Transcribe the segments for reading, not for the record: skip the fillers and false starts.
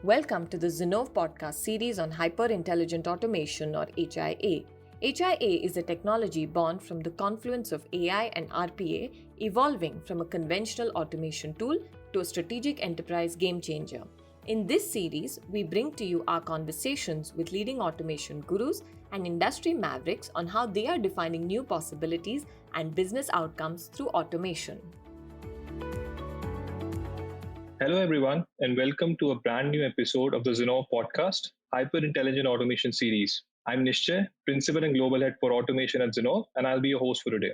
Welcome to the Zinnov podcast series on hyper-intelligent automation or HIA. HIA is a technology born from the confluence of AI and RPA, evolving from a conventional automation tool to a strategic enterprise game changer. In this series, we bring to you our conversations with leading automation gurus and industry mavericks on how they are defining new possibilities and business outcomes through automation. Hello, everyone, and welcome to a brand new episode of the Zinnov podcast, Hyper Intelligent Automation Series. I'm Nischay, Principal and Global Head for Automation at Zinnov, and I'll be your host for today.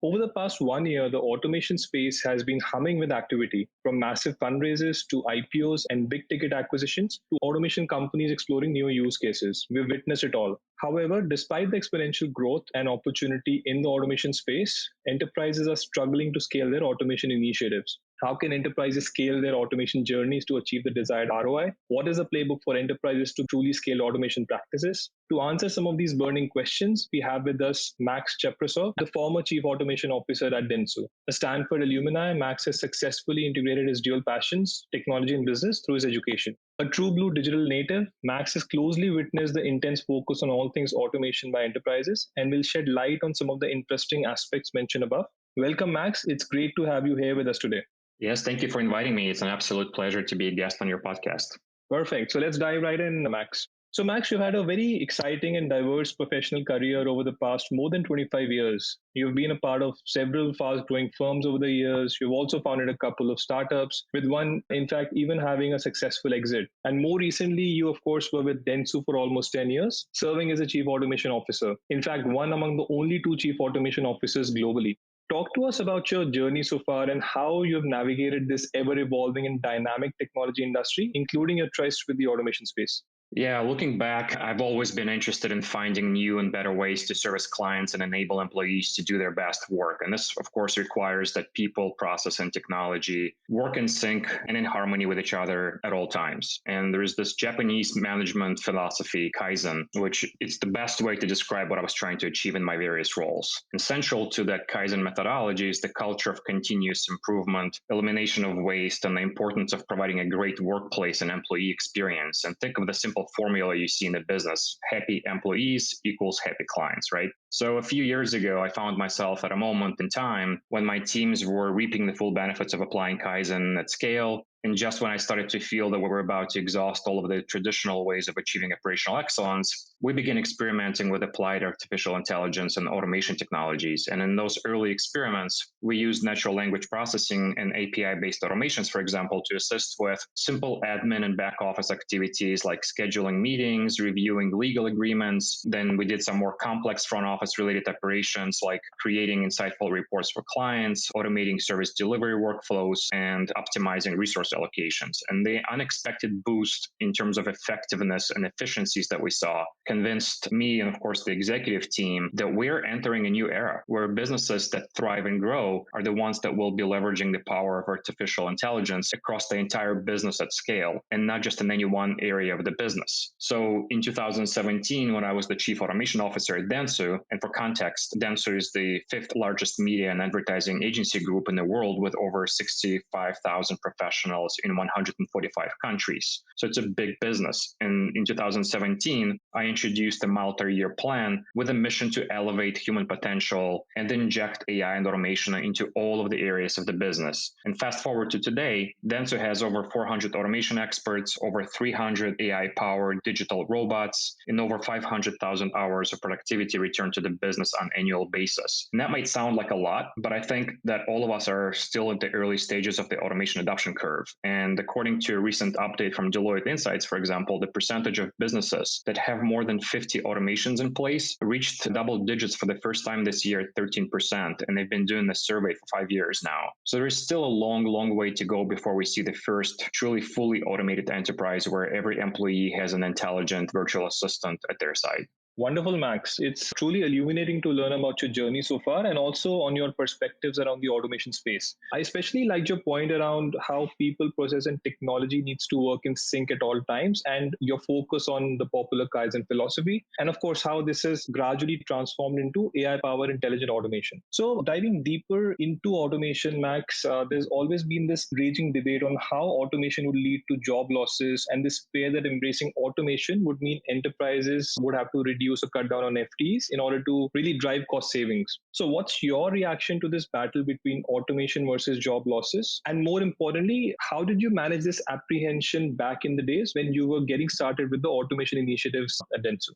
Over the past 1 year, the automation space has been humming with activity, from massive fundraisers to IPOs and big ticket acquisitions to automation companies exploring new use cases. We've witnessed it all. However, despite the exponential growth and opportunity in the automation space, enterprises are struggling to scale their automation initiatives. How can enterprises scale their automation journeys to achieve the desired ROI? What is the playbook for enterprises to truly scale automation practices? To answer some of these burning questions, we have with us Max Cheprasov, the former Chief Automation Officer at Dentsu. A Stanford alumni, Max has successfully integrated his dual passions, technology and business, through his education. A true blue digital native, Max has closely witnessed the intense focus on all things automation by enterprises and will shed light on some of the interesting aspects mentioned above. Welcome, Max. It's great to have you here with us today. Yes, thank you for inviting me. It's an absolute pleasure to be a guest on your podcast. Perfect. So let's dive right in, Max. So, Max, you've had a very exciting and diverse professional career over the past more than 25 years. You've been a part of several fast-growing firms over the years. You've also founded a couple of startups, with one, in fact, even having a successful exit. And more recently, you, of course, were with Dentsu for almost 10 years, serving as a Chief Automation Officer. In fact, one among the only two Chief Automation Officers globally. Talk to us about your journey so far and how you've navigated this ever-evolving and dynamic technology industry, including your tryst with the automation space. Yeah, looking back, I've always been interested in finding new and better ways to service clients and enable employees to do their best work. And this, of course, requires that people, process, and technology work in sync and in harmony with each other at all times. And there's this Japanese management philosophy, Kaizen, which is the best way to describe what I was trying to achieve in my various roles. And central to that Kaizen methodology is the culture of continuous improvement, elimination of waste, and the importance of providing a great workplace and employee experience. And think of the simple formula you see in the business: happy employees equals happy clients, right? So a few years ago, I found myself at a moment in time when my teams were reaping the full benefits of applying Kaizen at scale. And just when I started to feel that we were about to exhaust all of the traditional ways of achieving operational excellence, we began experimenting with applied artificial intelligence and automation technologies. And in those early experiments, we used natural language processing and API-based automations, for example, to assist with simple admin and back office activities like scheduling meetings, reviewing legal agreements. Then we did some more complex front office related operations like creating insightful reports for clients, automating service delivery workflows, and optimizing resource allocations. And the unexpected boost in terms of effectiveness and efficiencies that we saw convinced me and, of course, the executive team that we're entering a new era where businesses that thrive and grow are the ones that will be leveraging the power of artificial intelligence across the entire business at scale and not just in any one area of the business. So in 2017, when I was the Chief Automation Officer at Dentsu, and for context, Dentsu is the fifth largest media and advertising agency group in the world with over 65,000 professionals in 145 countries. So it's a big business. And in 2017, I introduced a multi-year plan with a mission to elevate human potential and inject AI and automation into all of the areas of the business. And fast forward to today, Dentsu has over 400 automation experts, over 300 AI-powered digital robots, and over 500,000 hours of productivity returned to the business on an annual basis. And that might sound like a lot, but I think that all of us are still at the early stages of the automation adoption curve. And according to a recent update from Deloitte Insights, for example, the percentage of businesses that have more than 50 automations in place reached double digits for the first time this year at 13%. And they've been doing this survey for 5 years now. So there's still a long way to go before we see the first truly fully automated enterprise where every employee has an intelligent virtual assistant at their side. Wonderful, Max. It's truly illuminating to learn about your journey so far and also on your perspectives around the automation space. I especially liked your point around how people, process, and technology needs to work in sync at all times and your focus on the popular Kaizen philosophy. And of course, how this is gradually transformed into AI powered intelligent automation. So, diving deeper into automation, Max, there's always been this raging debate on how automation would lead to job losses and this fear that embracing automation would mean enterprises would have to reduce or cut down on FTs in order to really drive cost savings. So, what's your reaction to this battle between automation versus job losses? And more importantly, how did you manage this apprehension back in the days when you were getting started with the automation initiatives at Dentsu?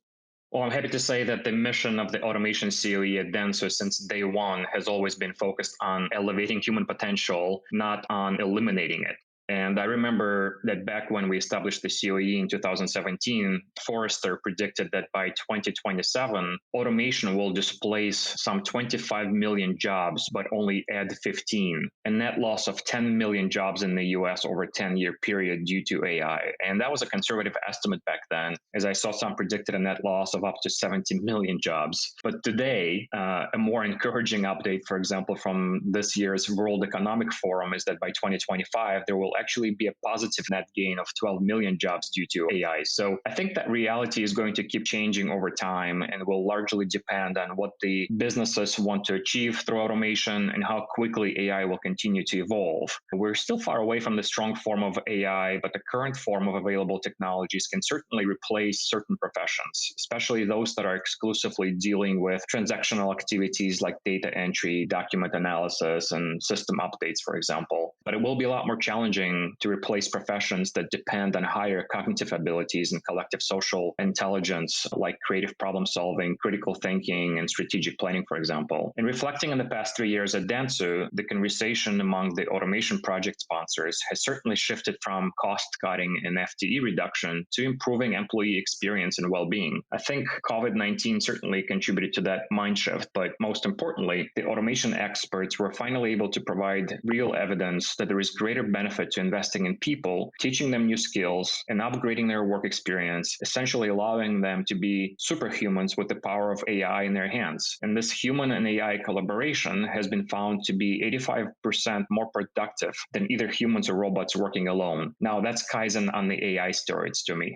Well, I'm happy to say that the mission of the automation COE at Dentsu since day one has always been focused on elevating human potential, not on eliminating it. And I remember that back when we established the COE in 2017, Forrester predicted that by 2027, automation will displace some 25 million jobs, but only add 15, a net loss of 10 million jobs in the US over a 10-year period due to AI. And that was a conservative estimate back then, as I saw some predicted a net loss of up to 70 million jobs. But today, a more encouraging update, for example, from this year's World Economic Forum is that by 2025, there will actually be a positive net gain of 12 million jobs due to AI. So I think that reality is going to keep changing over time and will largely depend on what the businesses want to achieve through automation and how quickly AI will continue to evolve. We're still far away from the strong form of AI, but the current form of available technologies can certainly replace certain professions, especially those that are exclusively dealing with transactional activities like data entry, document analysis, and system updates, for example. But it will be a lot more challenging to replace professions that depend on higher cognitive abilities and collective social intelligence, like creative problem solving, critical thinking, and strategic planning, for example. And reflecting on the past 3 years at Dentsu, the conversation among the automation project sponsors has certainly shifted from cost cutting and FTE reduction to improving employee experience and well-being. I think COVID-19 certainly contributed to that mind shift, but most importantly, the automation experts were finally able to provide real evidence that there is greater benefit to investing in people, teaching them new skills, and upgrading their work experience, essentially allowing them to be superhumans with the power of AI in their hands. And this human and AI collaboration has been found to be 85% more productive than either humans or robots working alone. Now, that's Kaizen on the AI steroids to me.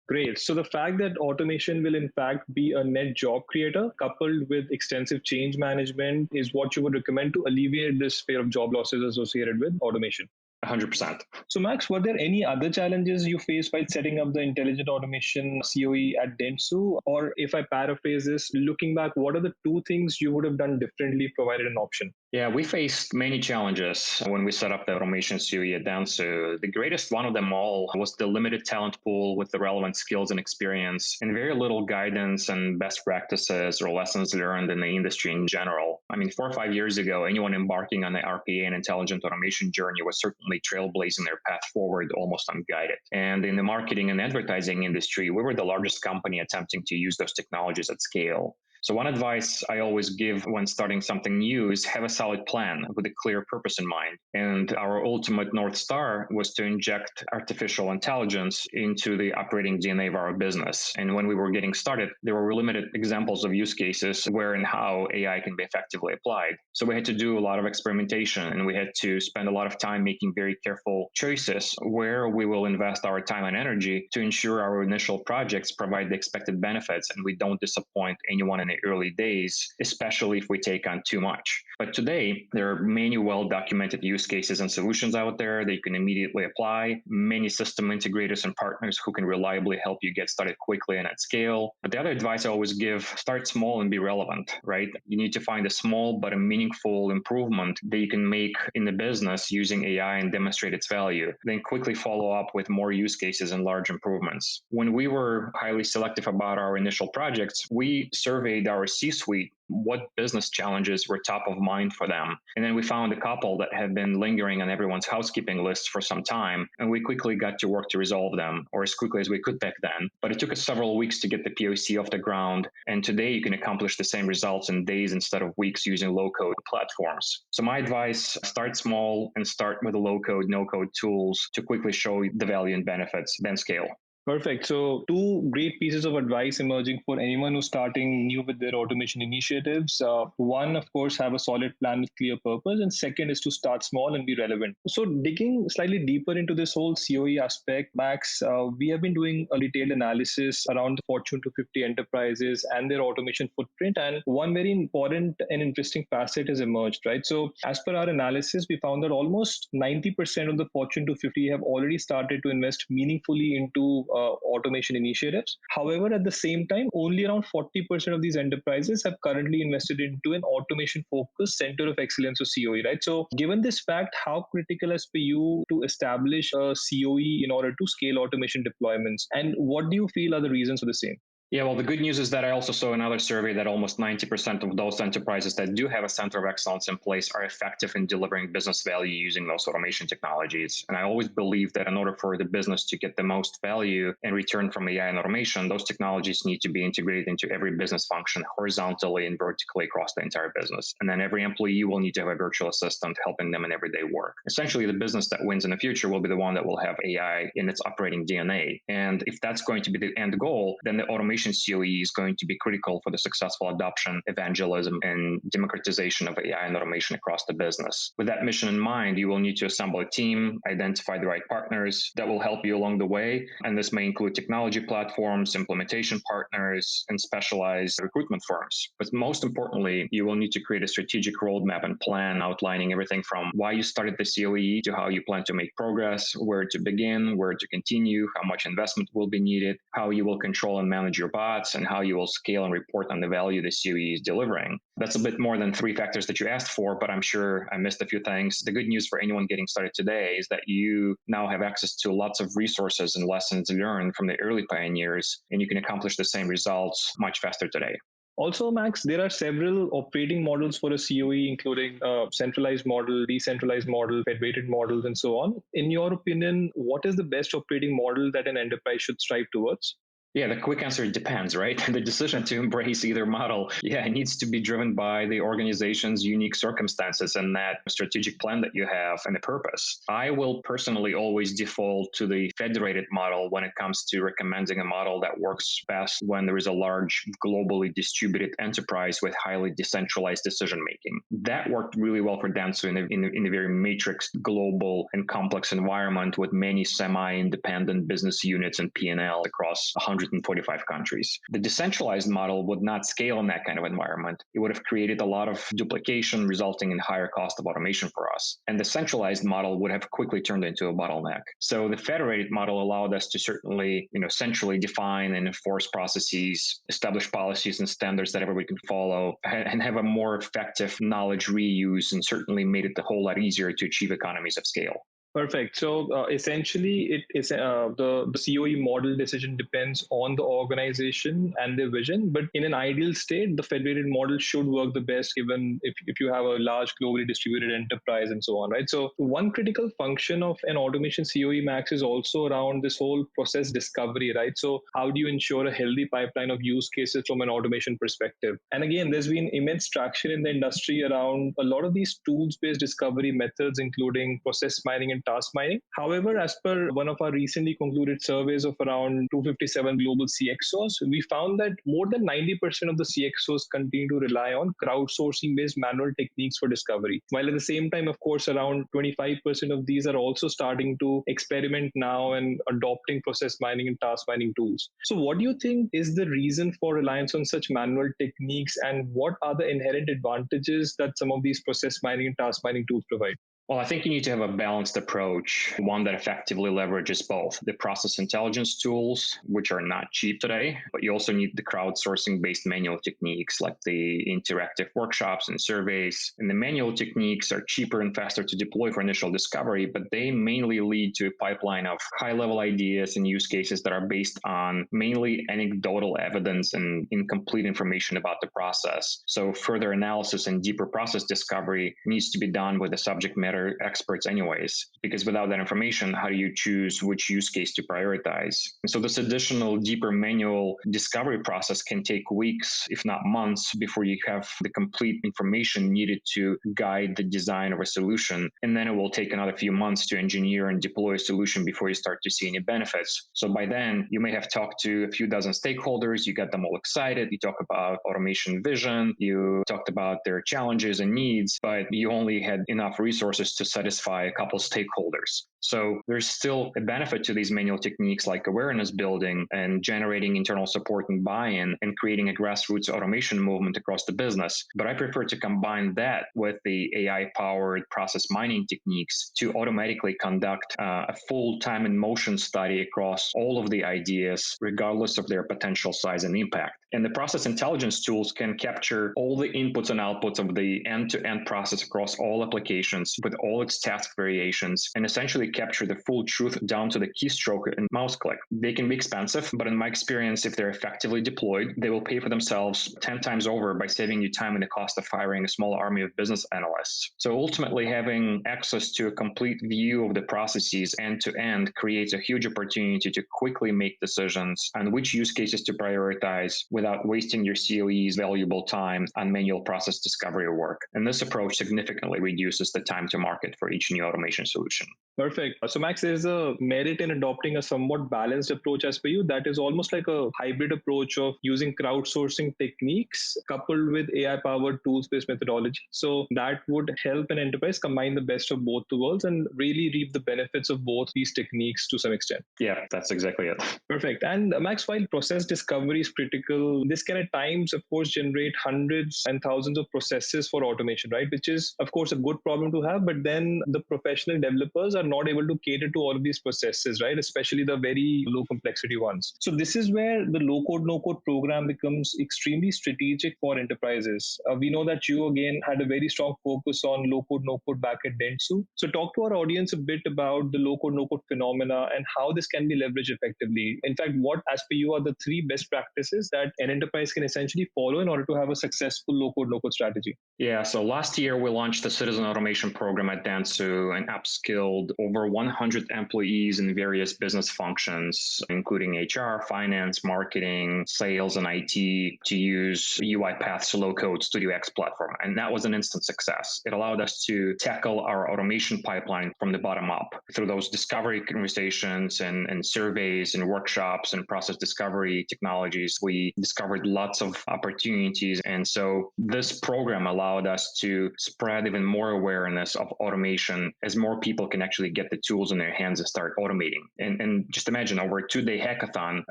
Great. So the fact that automation will in fact be a net job creator coupled with extensive change management is what you would recommend to alleviate this fear of job losses associated with automation. 100%. So, Max, were there any other challenges you faced while setting up the intelligent automation COE at Dentsu? Or if I paraphrase this, looking back, what are the two things you would have done differently provided an option? Yeah, we faced many challenges when we set up the automation COE at Dentsu. The greatest one of them all was the limited talent pool with the relevant skills and experience, and very little guidance and best practices or lessons learned in the industry in general. I mean, 4 or 5 years ago, anyone embarking on the RPA and intelligent automation journey was certainly trailblazing their path forward almost unguided. And in the marketing and advertising industry, we were the largest company attempting to use those technologies at scale. So one advice I always give when starting something new is have a solid plan with a clear purpose in mind. And our ultimate North Star was to inject artificial intelligence into the operating DNA of our business. And when we were getting started, there were limited examples of use cases where and how AI can be effectively applied. So we had to do a lot of experimentation and we had to spend a lot of time making very careful choices where we will invest our time and energy to ensure our initial projects provide the expected benefits and we don't disappoint anyone in the early days, especially if we take on too much. But today, there are many well-documented use cases and solutions out there that you can immediately apply, many system integrators and partners who can reliably help you get started quickly and at scale. But the other advice I always give, start small and be relevant, right? You need to find a small but a meaningful improvement that you can make in the business using AI and demonstrate its value. Then quickly follow up with more use cases and large improvements. When we were highly selective about our initial projects, we surveyed our C-suite what business challenges were top of mind for them. And then we found a couple that had been lingering on everyone's housekeeping list for some time, and we quickly got to work to resolve them, or as quickly as we could back then. But it took us several weeks to get the POC off the ground, and today you can accomplish the same results in days instead of weeks using low-code platforms. So my advice, start small and start with the low-code, no-code tools to quickly show the value and benefits, then scale. Perfect. So, two great pieces of advice emerging for anyone who's starting new with their automation initiatives. One, of course, have a solid plan with clear purpose, and second is to start small and be relevant. So, digging slightly deeper into this whole COE aspect, Max, we have been doing a detailed analysis around the Fortune 250 enterprises and their automation footprint, and one very important and interesting facet has emerged, right? So, as per our analysis, we found that almost 90% of the Fortune 250 have already started to invest meaningfully into automation initiatives. However, at the same time, only around 40% of these enterprises have currently invested into an automation focused center of excellence or COE, right? So, given this fact, how critical is for you to establish a COE in order to scale automation deployments? And what do you feel are the reasons for the same? Yeah, well, the good news is that I also saw another survey that almost 90% of those enterprises that do have a center of excellence in place are effective in delivering business value using those automation technologies. And I always believe that in order for the business to get the most value in return from AI and automation, those technologies need to be integrated into every business function horizontally and vertically across the entire business. And then every employee will need to have a virtual assistant helping them in everyday work. Essentially, the business that wins in the future will be the one that will have AI in its operating DNA. And if that's going to be the end goal, then the automation COE is going to be critical for the successful adoption, evangelism, and democratization of AI and automation across the business. With that mission in mind, you will need to assemble a team, identify the right partners that will help you along the way. And this may include technology platforms, implementation partners, and specialized recruitment firms. But most importantly, you will need to create a strategic roadmap and plan outlining everything from why you started the COE to how you plan to make progress, where to begin, where to continue, how much investment will be needed, how you will control and manage your bots, and how you will scale and report on the value the COE is delivering. That's a bit more than three factors that you asked for, but I'm sure I missed a few things. The good news for anyone getting started today is that you now have access to lots of resources and lessons learned from the early pioneers, and you can accomplish the same results much faster today. Also, Max, there are several operating models for a COE, including a centralized model, decentralized model, federated models, and so on. In your opinion, what is the best operating model that an enterprise should strive towards? Yeah, the quick answer depends, right? The decision to embrace either model, it needs to be driven by the organization's unique circumstances and that strategic plan that you have and the purpose. I will personally always default to the federated model when it comes to recommending a model that works best when there is a large, globally distributed enterprise with highly decentralized decision making. That worked really well for Dentsu in a very matrix, global, and complex environment with many semi-independent business units and P&L across 145 countries. The decentralized model would not scale in that kind of environment. It would have created a lot of duplication, resulting in higher cost of automation for us. And the centralized model would have quickly turned into a bottleneck. So the federated model allowed us to certainly, centrally define and enforce processes, establish policies and standards that everybody can follow, and have a more effective knowledge reuse, and certainly made it a whole lot easier to achieve economies of scale. Perfect. So essentially, it is the COE model decision depends on the organization and their vision. But in an ideal state, the federated model should work the best, given if you have a large globally distributed enterprise and so on, right? So one critical function of an automation COE Max is also around this whole process discovery, right? So how do you ensure a healthy pipeline of use cases from an automation perspective? And again, there's been immense traction in the industry around a lot of these tools-based discovery methods, including process mining and task mining. However, as per one of our recently concluded surveys of around 257 global CXOs, we found that more than 90% of the CXOs continue to rely on crowdsourcing-based manual techniques for discovery. While at the same time, of course, around 25% of these are also starting to experiment now and adopting process mining and task mining tools. So what do you think is the reason for reliance on such manual techniques, and what are the inherent advantages that some of these process mining and task mining tools provide? Well, I think you need to have a balanced approach, one that effectively leverages both the process intelligence tools, which are not cheap today, but you also need the crowdsourcing-based manual techniques like the interactive workshops and surveys. And the manual techniques are cheaper and faster to deploy for initial discovery, but they mainly lead to a pipeline of high-level ideas and use cases that are based on mainly anecdotal evidence and incomplete information about the process. So further analysis and deeper process discovery needs to be done with the subject matter matter experts anyways, because without that information, how do you choose which use case to prioritize? And so this additional deeper manual discovery process can take weeks, if not months, before you have the complete information needed to guide the design of a solution. And then it will take another few months to engineer and deploy a solution before you start to see any benefits. So by then, you may have talked to a few dozen stakeholders, you got them all excited, you talk about automation vision, you talked about their challenges and needs, but you only had enough resources to satisfy a couple stakeholders. So there's still a benefit to these manual techniques like awareness building and generating internal support and buy-in and creating a grassroots automation movement across the business. But I prefer to combine that with the AI-powered process mining techniques to automatically conduct a full time and motion study across all of the ideas, regardless of their potential size and impact. And the process intelligence tools can capture all the inputs and outputs of the end-to-end process across all applications with all its task variations and essentially capture the full truth down to the keystroke and mouse click. They can be expensive, but in my experience, if they're effectively deployed, they will pay for themselves 10 times over by saving you time and the cost of hiring a small army of business analysts. So ultimately, having access to a complete view of the processes end to end creates a huge opportunity to quickly make decisions on which use cases to prioritize without wasting your COE's valuable time on manual process discovery work. And this approach significantly reduces the time to market for each new automation solution. Perfect. So Max, there's a merit in adopting a somewhat balanced approach as per you. That is almost like a hybrid approach of using crowdsourcing techniques coupled with AI-powered tools-based methodology. So that would help an enterprise combine the best of both the worlds and really reap the benefits of both these techniques to some extent. Yeah, that's exactly it. Perfect. And Max, while process discovery is critical, this can at times, of course, generate hundreds and thousands of processes for automation, right? Which is, of course, a good problem to have. But then the professional developers are not able to cater to all of these processes, right? Especially the very low complexity ones. So this is where the low code, no code program becomes extremely strategic for enterprises. We know that you again had a very strong focus on low code, no code back at Dentsu. So talk to our audience a bit about the low code, no code phenomena and how this can be leveraged effectively. In fact, what as per you are the 3 best practices that an enterprise can essentially follow in order to have a successful low code, no code strategy? Yeah, so last year we launched the Citizen Automation Program at Dentsu and upskilled over 100 employees in various business functions, including HR, finance, marketing, sales, and IT to use UiPath's low-code Studio X platform. And that was an instant success. It allowed us to tackle our automation pipeline from the bottom up through those discovery conversations and surveys and workshops and process discovery technologies. We discovered lots of opportunities. And so this program allowed us to spread even more awareness of automation as more people can actually get the tools in their hands and start automating. And just imagine over a 2-day hackathon,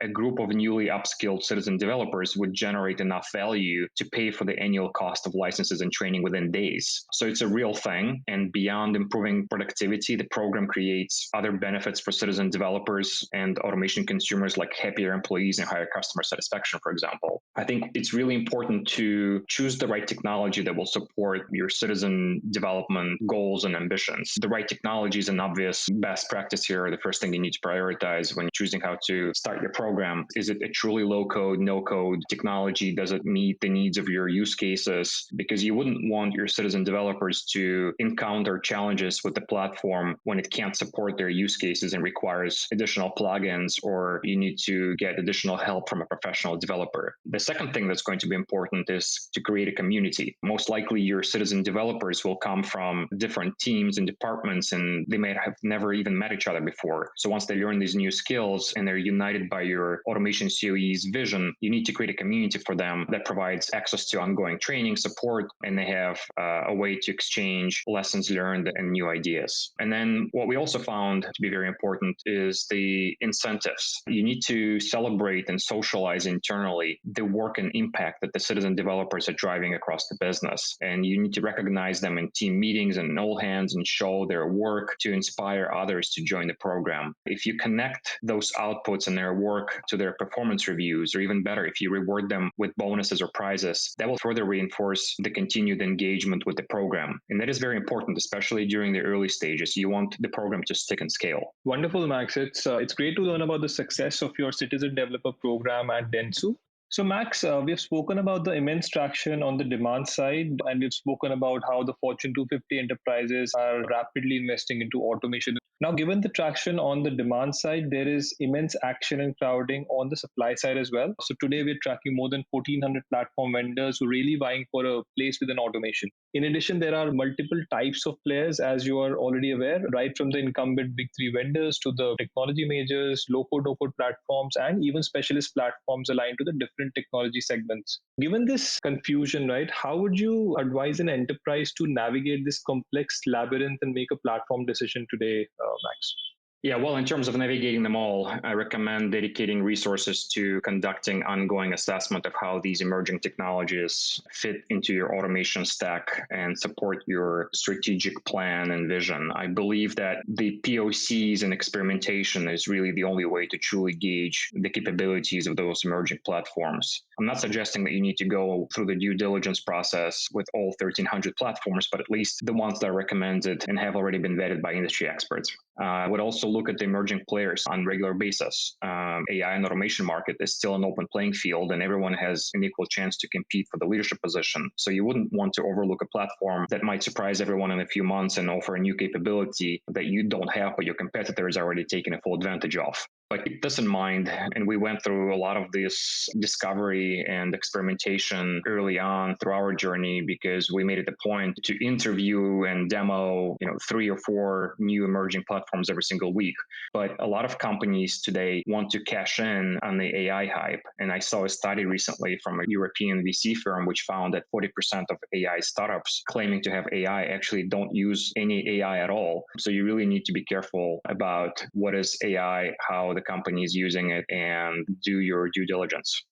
a group of newly upskilled citizen developers would generate enough value to pay for the annual cost of licenses and training within days. So it's a real thing. And beyond improving productivity, the program creates other benefits for citizen developers and automation consumers like happier employees and higher customer satisfaction, for example. I think it's really important to choose the right technology that will support your citizen development goals and ambitions. The right technology is an obvious best practice here. The first thing you need to prioritize when choosing how to start your program. Is it a truly low code, no code technology? Does it meet the needs of your use cases? Because you wouldn't want your citizen developers to encounter challenges with the platform when it can't support their use cases and requires additional plugins, or you need to get additional help from a professional developer. The second thing that's going to be important is to create a community. Most likely your citizen developers will come from different teams and departments, and they may have never even met each other before. So once they learn these new skills and they're united by your automation COE's vision, you need to create a community for them that provides access to ongoing training, support, and they have a way to exchange lessons learned and new ideas. And then what we also found to be very important is the incentives. You need to celebrate and socialize internally the work and impact that the citizen developers are driving across the business. And you need to recognize them in team meetings and all hands and show their work to inspire others to join the program. If you connect those outputs and their work to their performance reviews, or even better, if you reward them with bonuses or prizes, that will further reinforce the continued engagement with the program. And that is very important, especially during the early stages. You want the program to stick and scale. Wonderful, Max. It's great to learn about the success of your citizen developer program at Dentsu. So, Max, we've spoken about the immense traction on the demand side, and we've spoken about how the Fortune 250 enterprises are rapidly investing into automation. Now, given the traction on the demand side, there is immense action and crowding on the supply side as well. So, today we're tracking more than 1,400 platform vendors who are really vying for a place within automation. In addition, there are multiple types of players, as you are already aware, right from the incumbent big three vendors to the technology majors, low-code, no-code platforms, and even specialist platforms aligned to the different technology segments. Given this confusion, right, how would you advise an enterprise to navigate this complex labyrinth and make a platform decision today, Max? Yeah, well, in terms of navigating them all, I recommend dedicating resources to conducting ongoing assessment of how these emerging technologies fit into your automation stack and support your strategic plan and vision. I believe that the POCs and experimentation is really the only way to truly gauge the capabilities of those emerging platforms. I'm not suggesting that you need to go through the due diligence process with all 1,300 platforms, but at least the ones that are recommended and have already been vetted by industry experts. I would also look at the emerging players on a regular basis. AI and automation market is still an open playing field, and everyone has an equal chance to compete for the leadership position. So you wouldn't want to overlook a platform that might surprise everyone in a few months and offer a new capability that you don't have, but your competitor is already taking a full advantage of. But keep this in mind, and we went through a lot of this discovery and experimentation early on through our journey because we made it a point to interview and demo, 3 or 4 new emerging platforms every single week. But a lot of companies today want to cash in on the AI hype. And I saw a study recently from a European VC firm which found that 40% of AI startups claiming to have AI actually don't use any AI at all. So you really need to be careful about what is AI, how the company is using it, and do your due diligence.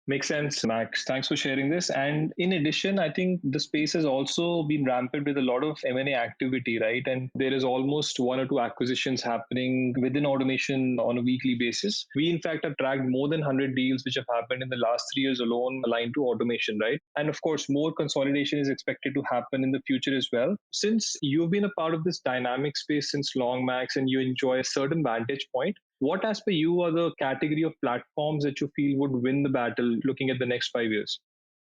Makes sense, Max. Thanks for sharing this. And in addition, I think the space has also been rampant with a lot of M&A activity, right? And there is almost 1 or 2 acquisitions happening within automation on a weekly basis. We, in fact, have tracked more than 100 deals which have happened in the last 3 years alone aligned to automation, right? And of course, more consolidation is expected to happen in the future as well. Since you've been a part of this dynamic space since long, Max, and you enjoy a certain vantage point, what, as per you, are the category of platforms that you feel would win the battle looking at the next 5 years?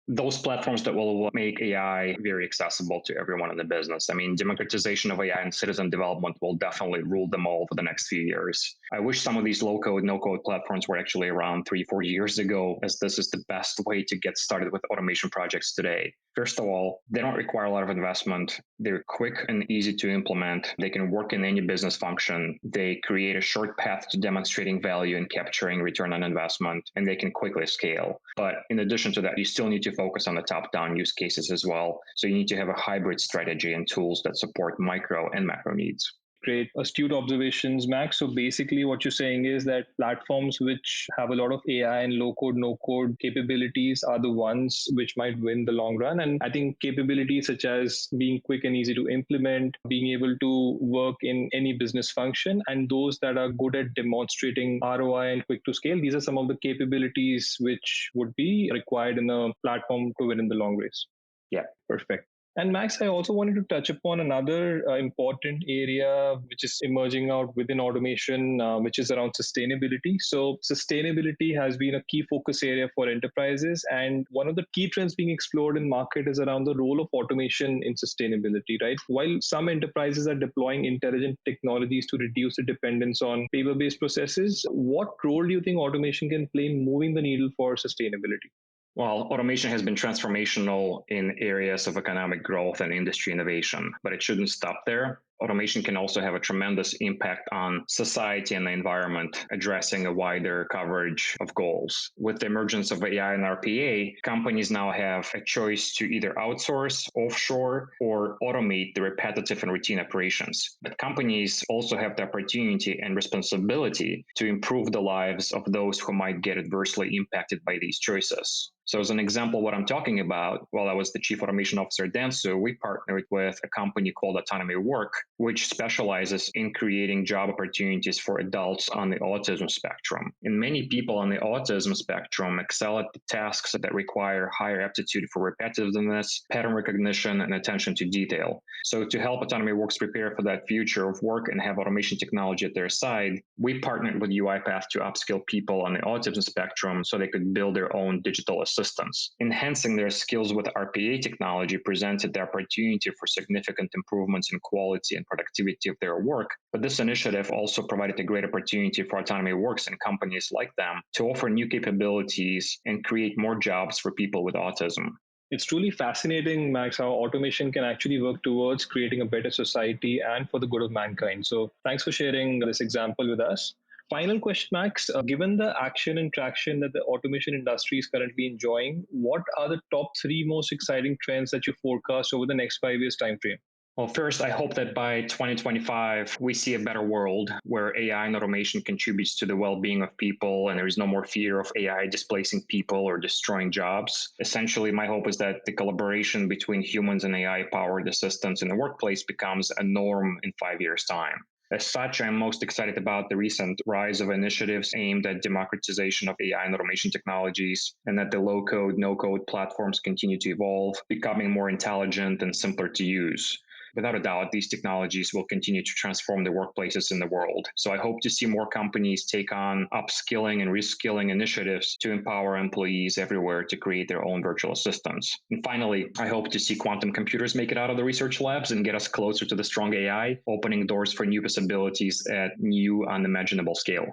Those platforms that will make AI very accessible to everyone in the business. I mean, democratization of AI and citizen development will definitely rule them all for the next few years. I wish some of these low-code, no-code platforms were actually around 3-4 years ago, as this is the best way to get started with automation projects today. First of all, they don't require a lot of investment. They're quick and easy to implement. They can work in any business function. They create a short path to demonstrating value and capturing return on investment, and they can quickly scale. But in addition to that, you still need to focus on the top-down use cases as well. So you need to have a hybrid strategy and tools that support micro and macro needs. Great, astute observations, Max. So basically what you're saying is that platforms which have a lot of AI and low-code, no-code capabilities are the ones which might win the long run. And I think capabilities such as being quick and easy to implement, being able to work in any business function, and those that are good at demonstrating ROI and quick to scale, these are some of the capabilities which would be required in a platform to win in the long race. Yeah, perfect. And Max, I also wanted to touch upon another important area which is emerging out within automation, which is around sustainability. So sustainability has been a key focus area for enterprises. And one of the key trends being explored in market is around the role of automation in sustainability, right? While some enterprises are deploying intelligent technologies to reduce the dependence on paper-based processes, what role do you think automation can play in moving the needle for sustainability? Well, automation has been transformational in areas of economic growth and industry innovation, but it shouldn't stop there. Automation can also have a tremendous impact on society and the environment, addressing a wider coverage of goals. With the emergence of AI and RPA, companies now have a choice to either outsource, offshore, or automate the repetitive and routine operations. But companies also have the opportunity and responsibility to improve the lives of those who might get adversely impacted by these choices. So as an example, what I'm talking about, while I was the chief automation officer at Dentsu, we partnered with a company called Autonomy Work, which specializes in creating job opportunities for adults on the autism spectrum. And many people on the autism spectrum excel at the tasks that require higher aptitude for repetitiveness, pattern recognition, and attention to detail. So to help Autonomy Works prepare for that future of work and have automation technology at their side, we partnered with UiPath to upskill people on the autism spectrum so they could build their own digital assistants. Enhancing their skills with RPA technology presented the opportunity for significant improvements in quality and productivity of their work. But this initiative also provided a great opportunity for Autonomy Works and companies like them to offer new capabilities and create more jobs for people with autism. It's truly fascinating, Max, how automation can actually work towards creating a better society and for the good of mankind. So thanks for sharing this example with us. Final question, Max. Given the action and traction that the automation industry is currently enjoying, what are the top three most exciting trends that you forecast over the next 5 years time frame? Well, first, I hope that by 2025, we see a better world where AI and automation contributes to the well-being of people, and there is no more fear of AI displacing people or destroying jobs. Essentially, my hope is that the collaboration between humans and AI-powered assistants in the workplace becomes a norm in 5 years' time. As such, I'm most excited about the recent rise of initiatives aimed at democratization of AI and automation technologies, and that the low-code, no-code platforms continue to evolve, becoming more intelligent and simpler to use. Without a doubt, these technologies will continue to transform the workplaces in the world. So I hope to see more companies take on upskilling and reskilling initiatives to empower employees everywhere to create their own virtual assistants. And finally, I hope to see quantum computers make it out of the research labs and get us closer to the strong AI, opening doors for new possibilities at new, unimaginable scale.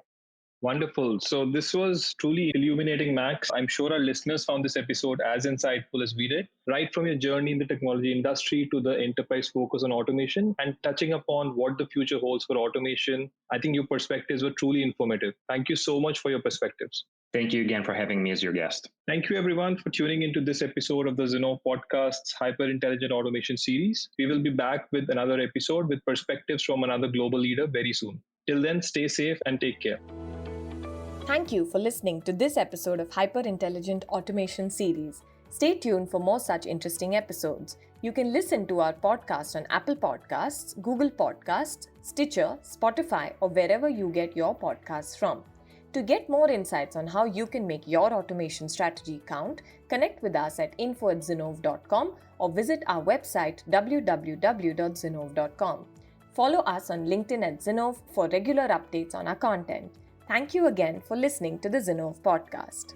Wonderful. So this was truly illuminating, Max. I'm sure our listeners found this episode as insightful as we did, right from your journey in the technology industry to the enterprise focus on automation and touching upon what the future holds for automation. I think your perspectives were truly informative. Thank you so much for your perspectives. Thank you again for having me as your guest. Thank you, everyone, for tuning into this episode of the Zinnov Podcast's Hyper Intelligent Automation series. We will be back with another episode with perspectives from another global leader very soon. Till then, stay safe and take care. Thank you for listening to this episode of Hyper Intelligent Automation series. Stay tuned for more such interesting episodes. You can listen to our podcast on Apple Podcasts, Google Podcasts, Stitcher, Spotify, or wherever you get your podcasts from. To get more insights on how you can make your automation strategy count, connect with us at info@zinnov.com or visit our website www.zinnov.com. Follow us on LinkedIn at Zinnov for regular updates on our content. Thank you again for listening to the Zinnov podcast.